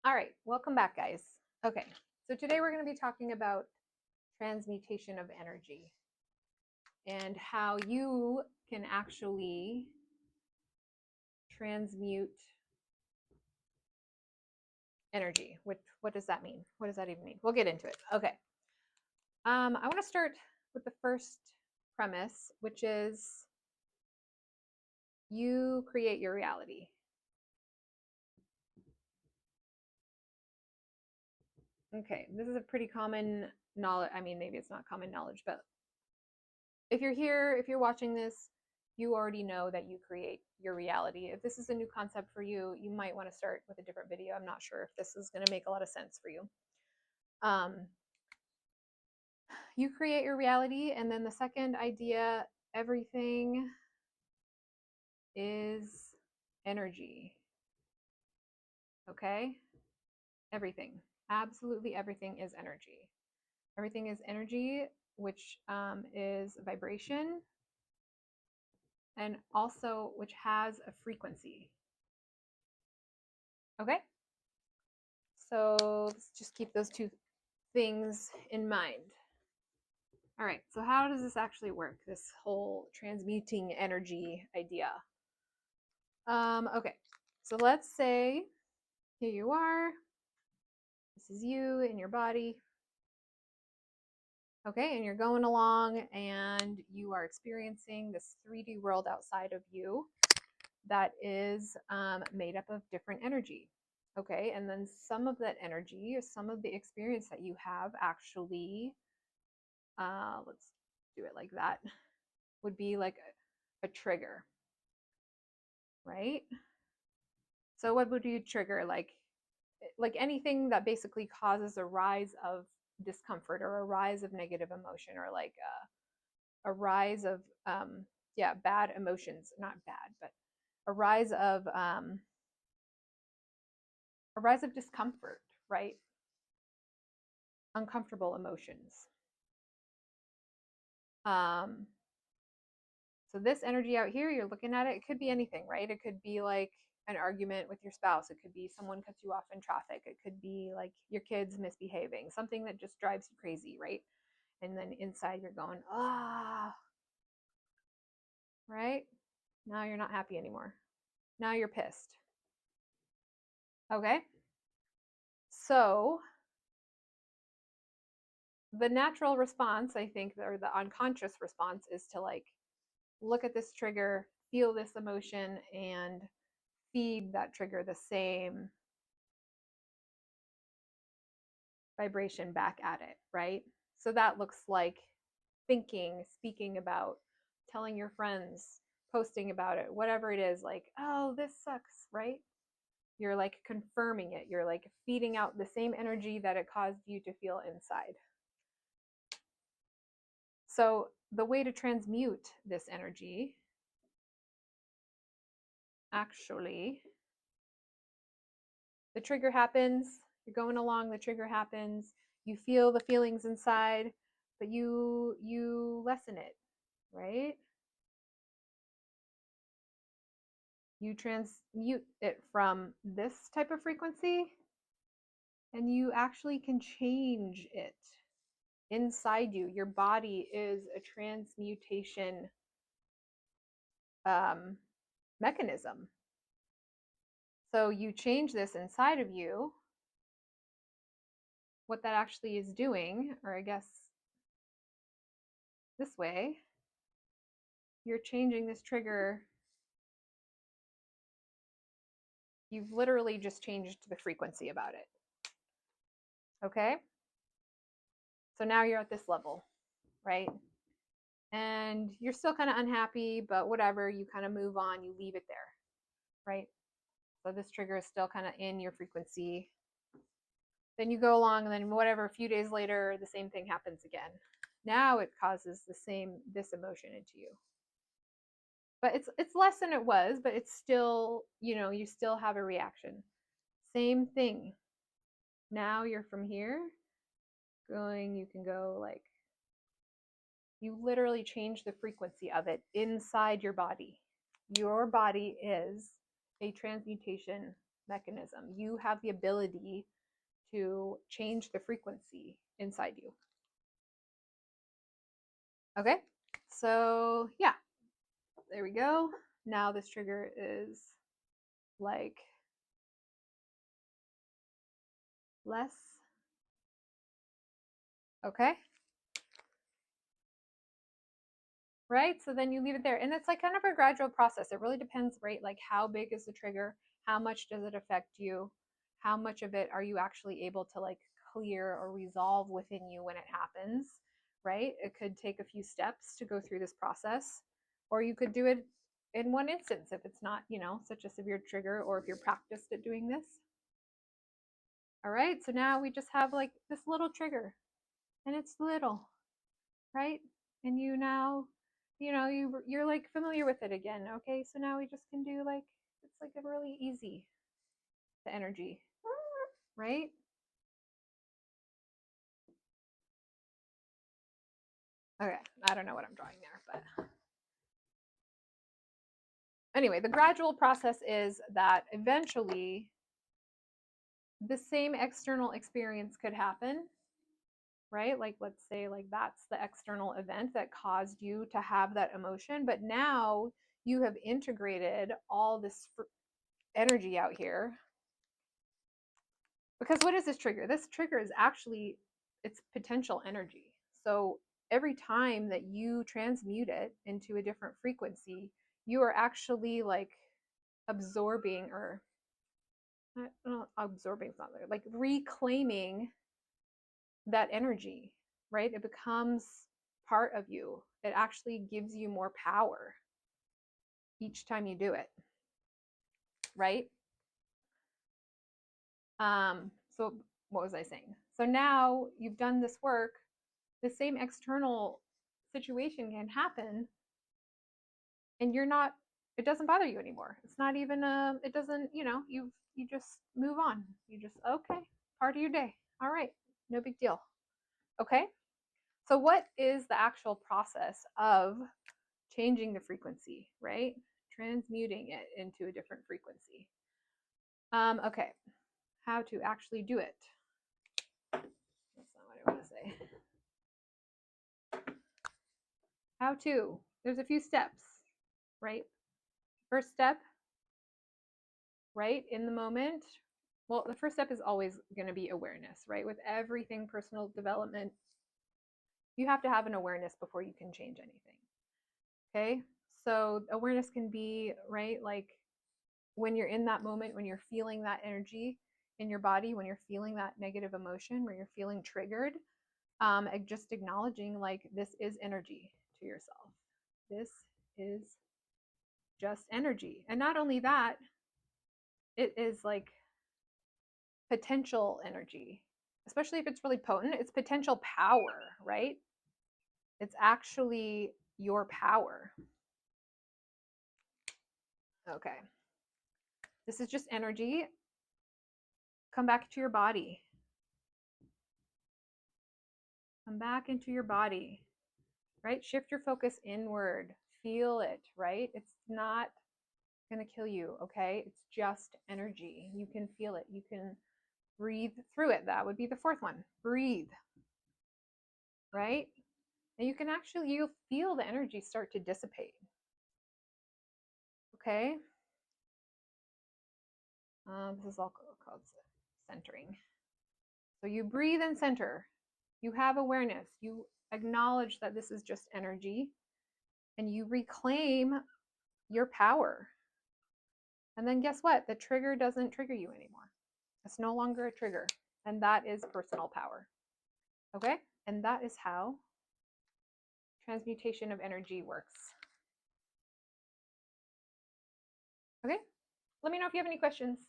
All right, welcome back, guys. Okay, so today we're going to be talking about transmutation of energy and how you can actually transmute energy. What does that mean? What does that even mean? We'll get into it. Okay. I want to start with the first premise, which is you create your reality. Okay, this is a pretty common knowledge. I mean, maybe it's not common knowledge, but if you're here, if you're watching this, you already know that you create your reality. If this is a new concept for you, you might want to start with a different video. I'm not sure if this is going to make a lot of sense for you. You create your reality. And then the second idea, everything is energy. Okay? Everything. Absolutely everything is energy. Everything is energy, which is vibration, and also which has a frequency. Okay? So let's just keep those two things in mind. All right, so how does this actually work, this whole transmuting energy idea? Okay, so let's say here you are. This is you in your body. Okay, and you're going along and you are experiencing this 3D world outside of you that is made up of different energy. Okay, and then some of that energy, or some of the experience that you have actually, let's do it like that, would be like a trigger, right? So what would you trigger? Like anything that basically causes a rise of discomfort or a rise of negative emotion, or like a rise of bad emotions, not bad, but a rise of discomfort, right? Uncomfortable emotions. um So this energy out here, you're looking at it, it could be anything, right? It could be like an argument with your spouse. It could be someone cuts you off in traffic. It could be like your kids misbehaving, something that just drives you crazy, right? And then inside you're going, ah, right? Now you're not happy anymore. Now you're pissed. Okay? So the natural response, I think, or the unconscious response is to like look at this trigger, feel this emotion, and feed that trigger the same vibration back at it, right? So that looks like thinking, speaking about, telling your friends, posting about it, whatever it is, like, oh, this sucks, right? You're like confirming it. You're like feeding out the same energy that it caused you to feel inside. So the way to transmute this energy, actually, the trigger happens, you're going along, the trigger happens, you feel the feelings inside, but you lessen it, right? You transmute it from this type of frequency, and you actually can change it inside you. Your body is a transmutation mechanism. So you change this inside of you. What that actually is doing, or I guess this way, you're changing this trigger. You've literally just changed the frequency about it. Okay? So now you're at this level, right? And you're still kind of unhappy, but whatever, you kind of move on, you leave it there, right? So this trigger is still kind of in your frequency. Then you go along, and then whatever, a few days later, the same thing happens again. Now it causes this emotion into you. But it's less than it was, but it's still, you still have a reaction. Same thing. Now you're from here going, you can go like, you literally change the frequency of it inside your body. Your body is a transmutation mechanism. You have the ability to change the frequency inside you. Okay, so yeah, there we go. Now this trigger is like less. Okay. Right? So then you leave it there. And it's like kind of a gradual process. It really depends, right? Like how big is the trigger? How much does it affect you? How much of it are you actually able to like clear or resolve within you when it happens, right? It could take a few steps to go through this process, or you could do it in one instance if it's not, you know, such a severe trigger, or if you're practiced at doing this. All right, so now we just have like this little trigger, and it's little, right? And you now, you know, you're like familiar with it again. Okay, so now we just can do like, it's like a really easy, the energy, right? Okay, I don't know what I'm drawing there, but anyway, the gradual process is that eventually the same external experience could happen, right? Like, let's say, like, that's the external event that caused you to have that emotion, but now you have integrated all this energy out here. Because what is this trigger? This trigger is actually, it's potential energy. So every time that you transmute it into a different frequency, you are actually like absorbing, or absorbing is not there, like reclaiming that energy, right? It becomes part of you. It actually gives you more power each time you do it, right? So what was I saying? So now you've done this work, the same external situation can happen, and you're not, it doesn't bother you anymore. It's not even it doesn't, you know, you just move on. You just, okay, part of your day. All right, no big deal. Okay, so what is the actual process of changing the frequency, right? Transmuting it into a different frequency. Okay, how to actually do it. That's not what I want to say. How to. There's a few steps, right? First step, right, in the moment. Well, the first step is always going to be awareness, right? With everything personal development, you have to have an awareness before you can change anything. Okay? So awareness can be, right, like when you're in that moment, when you're feeling that energy in your body, when you're feeling that negative emotion, when you're feeling triggered, just acknowledging like this is energy to yourself. This is just energy. And not only that, it is like potential energy, especially if it's really potent. It's potential power, right? It's actually your power. Okay. This is just energy. Come back to your body. Come back into your body, right? Shift your focus inward. Feel it, right? It's not going to kill you, okay? It's just energy. You can feel it. You can breathe through it. That would be the fourth one. Breathe, right? And you can actually, you'll feel the energy start to dissipate. Okay? This is all called centering. So you breathe and center. You have awareness. You acknowledge that this is just energy, and you reclaim your power. And then guess what? The trigger doesn't trigger you anymore. It's no longer a trigger. And that is personal power. Okay? And that is how transmutation of energy works. Okay? Let me know if you have any questions.